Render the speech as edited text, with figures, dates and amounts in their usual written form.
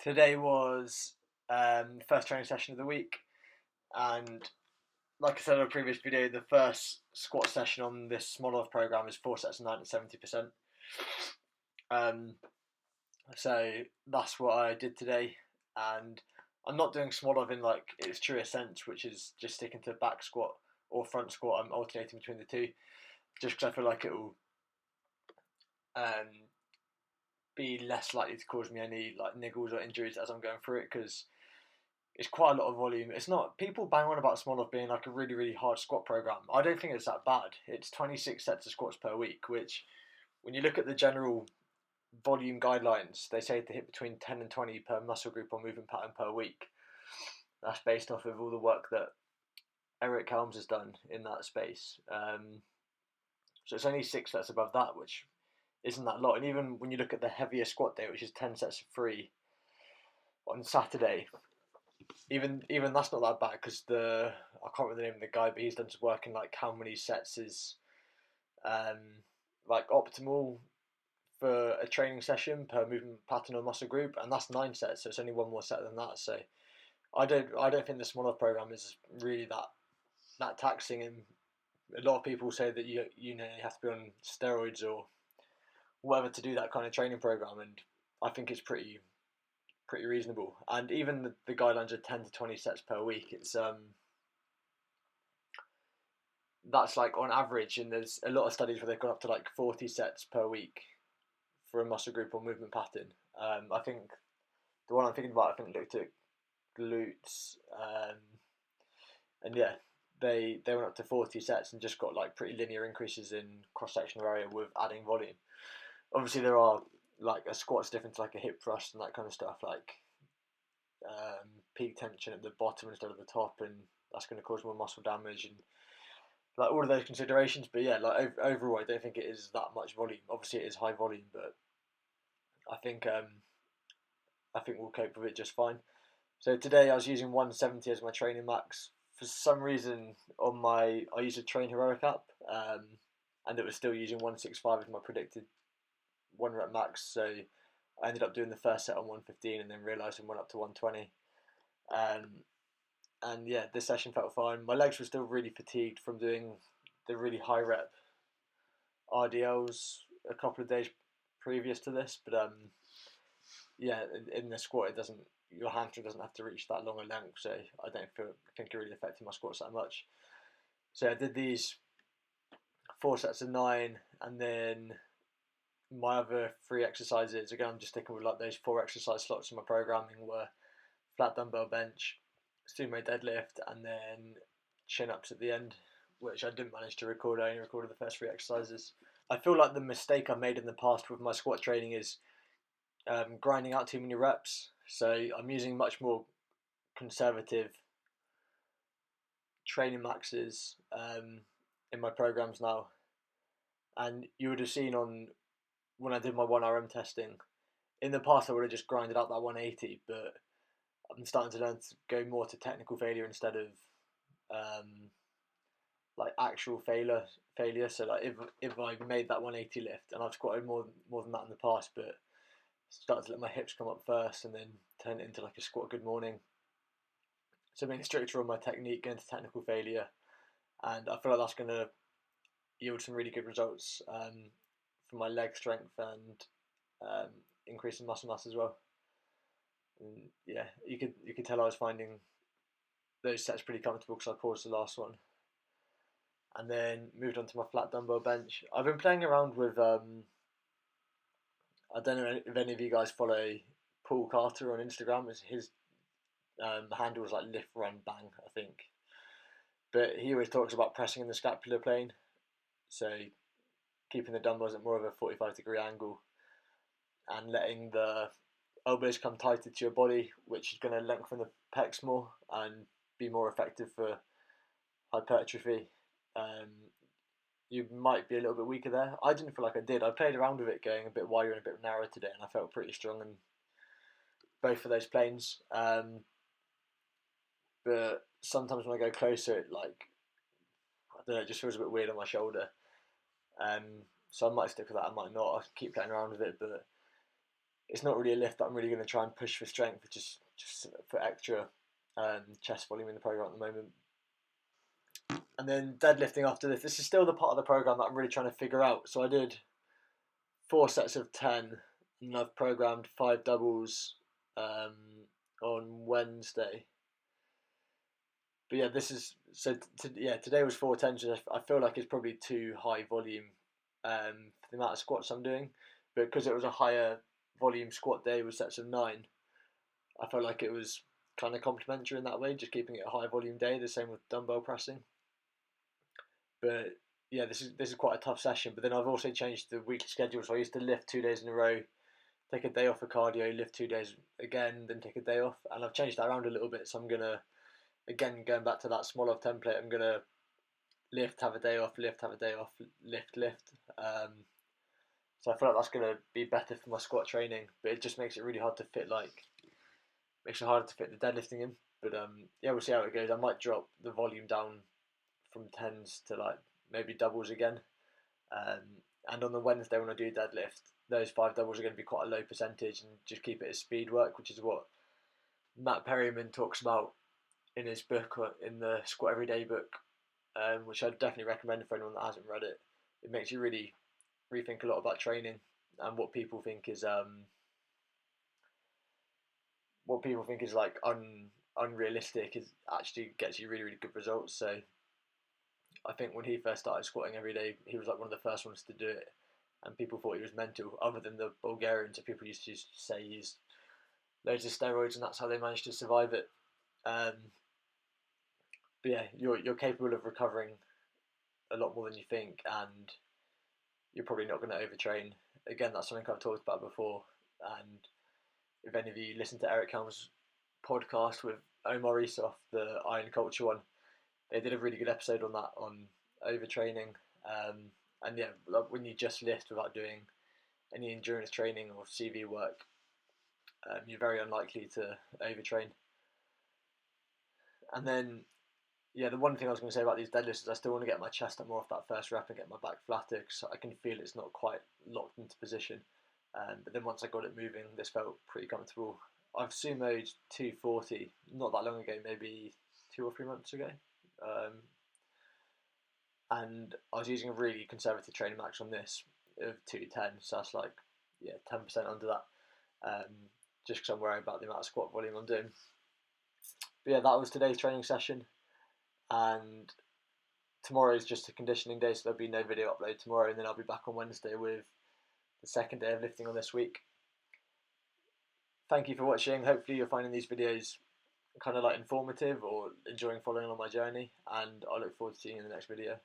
Today was first training session of the week, and like I said in a previous video, the first squat session on this SMOLOV program is 4 sets of 9 at 70%. So that's what I did today, and I'm not doing SMOLOV in like its truest sense, which is just sticking to back squat or front squat. I'm alternating between the two, just because I feel like it will be less likely to cause me any like niggles or injuries as I'm going through it, because it's quite a lot of volume. It's not, people bang on about SMOLOV being like a really, really hard squat program. I don't think it's that bad. It's 26 sets of squats per week, which when you look at the general volume guidelines, they say to hit between 10 and 20 per muscle group or movement pattern per week. That's based off of all the work that Eric Helms has done in that space. So it's only 6 sets above that, which isn't that lot. And even when you look at the heavier squat day, which is 10 sets of 3 on Saturday, even that's not that bad, because I can't remember the name of the guy, but he's done some work in like how many sets is like optimal for a training session per movement pattern or muscle group, and that's 9 sets, so it's only one more set than that. So I don't think the SMOLOV program is really that taxing, and a lot of people say that you have to be on steroids or whatever to do that kind of training program, and I think it's pretty reasonable. And even the guidelines are 10 to 20 sets per week. It's that's like on average, and there's a lot of studies where they've gone up to like 40 sets per week for a muscle group or movement pattern. I think the one I'm thinking about, I think looked at glutes, and yeah, they went up to 40 sets and just got like pretty linear increases in cross-sectional area with adding volume. Obviously there are like a squat's different to like a hip thrust and that kind of stuff, like peak tension at the bottom instead of the top, and that's going to cause more muscle damage and like all of those considerations. But yeah, like overall, I don't think it is that much volume. Obviously, it is high volume, but I think we'll cope with it just fine. So today I was using 170 as my training max. For some reason, I used a Train Heroic app, and it was still using 165 as my predicted 1 rep max. So I ended up doing the first set on 115, and then realised I went up to 120. And yeah, this session felt fine. My legs were still really fatigued from doing the really high rep RDLs a couple of days previous to this, but yeah, in the squat your hamstring doesn't have to reach that long a length, so I think it really affected my squats that much. So I did these 4 sets of 9, and then my other 3 exercises, again I'm just sticking with like those 4 exercise slots in my programming, were flat dumbbell bench, sumo deadlift, and then chin ups at the end, which I didn't manage to record. I only recorded the first 3 exercises. I feel like the mistake I've made in the past with my squat training is grinding out too many reps. So I'm using much more conservative training maxes in my programs now. And you would have seen when I did my 1RM testing, in the past I would have just grinded out that 180, but I'm starting to learn to go more to technical failure instead of like actual failure. So like if I made that 180 lift, and I've squatted more than that in the past, but started to let my hips come up first and then turn it into like a squat good morning. So being stricter on my technique, going to technical failure, and I feel like that's going to yield some really good results for my leg strength and increasing muscle mass as well. And yeah, you could tell I was finding those sets pretty comfortable because I paused the last one, and then moved on to my flat dumbbell bench. I've been playing around with I don't know if any of you guys follow Paul Carter on Instagram. His handle is like lift run bang, I think, but he always talks about pressing in the scapular plane, so keeping the dumbbells at more of a 45-degree angle and letting the elbows come tighter to your body, which is going to lengthen the pecs more and be more effective for hypertrophy. You might be a little bit weaker there. I didn't feel like I did. I played around with it going a bit wider and a bit narrower today, and I felt pretty strong in both of those planes. But sometimes when I go closer, it I don't know, it just feels a bit weird on my shoulder. So I might stick with that, I might not. I'll keep playing around with it, but it's not really a lift that I'm really going to try and push for strength, just for extra chest volume in the program at the moment. And then deadlifting after this. This is still the part of the program that I'm really trying to figure out. So I did 4 sets of 10, and I've programmed 5 doubles on Wednesday. But yeah, this is today was 4 10s. So I feel like it's probably too high volume for the amount of squats I'm doing, but because it was a higher volume squat day with sets of 9, I felt like it was kind of complementary in that way, just keeping it a high volume day. The same with dumbbell pressing. But yeah, this is quite a tough session. But then I've also changed the weekly schedule. So I used to lift 2 days in a row, take a day off for cardio, lift 2 days again, then take a day off. And I've changed that around a little bit. So I'm gonna, again, going back to that SMOLOV template, I'm gonna lift, have a day off, lift, have a day off, lift, lift. So I feel like that's gonna be better for my squat training. But it just makes it really hard to fit makes it harder to fit the deadlifting in. But yeah, we'll see how it goes. I might drop the volume down from 10s to like maybe doubles again. And on the Wednesday when I do deadlift, those 5 doubles are going to be quite a low percentage and just keep it as speed work, which is what Matt Perryman talks about in his book, in the Squat Everyday book, which I'd definitely recommend for anyone that hasn't read it. It makes you really rethink a lot about training and what people think is like unrealistic is actually gets you really, really good results. So I think when he first started squatting every day, he was like one of the first ones to do it, and people thought he was mental. Other than the Bulgarians, so people used to say he used loads of steroids, and that's how they managed to survive it. But yeah, you're capable of recovering a lot more than you think, and you're probably not going to overtrain. Again, that's something I've talked about before. And if any of you listen to Eric Helm's podcast with Omar Isuf, the Iron Culture one, they did a really good episode on that, on overtraining. And yeah, like when you just lift without doing any endurance training or CV work, you're very unlikely to overtrain. And then, yeah, the one thing I was going to say about these deadlifts is I still want to get my chest up more off that first rep and get my back flatter, because I can feel it's not quite locked into position. But then once I got it moving, this felt pretty comfortable. I've sumoed 240 not that long ago, maybe 2 or 3 months ago. And I was using a really conservative training max on this of 210, so that's like 10% under that, just because I'm worried about the amount of squat volume I'm doing. But yeah, that was today's training session, and tomorrow is just a conditioning day, so there'll be no video upload tomorrow, and then I'll be back on Wednesday with the second day of lifting on this week. Thank you for watching. Hopefully you're finding these videos kind of like informative or enjoying following on my journey, and I look forward to seeing you in the next video.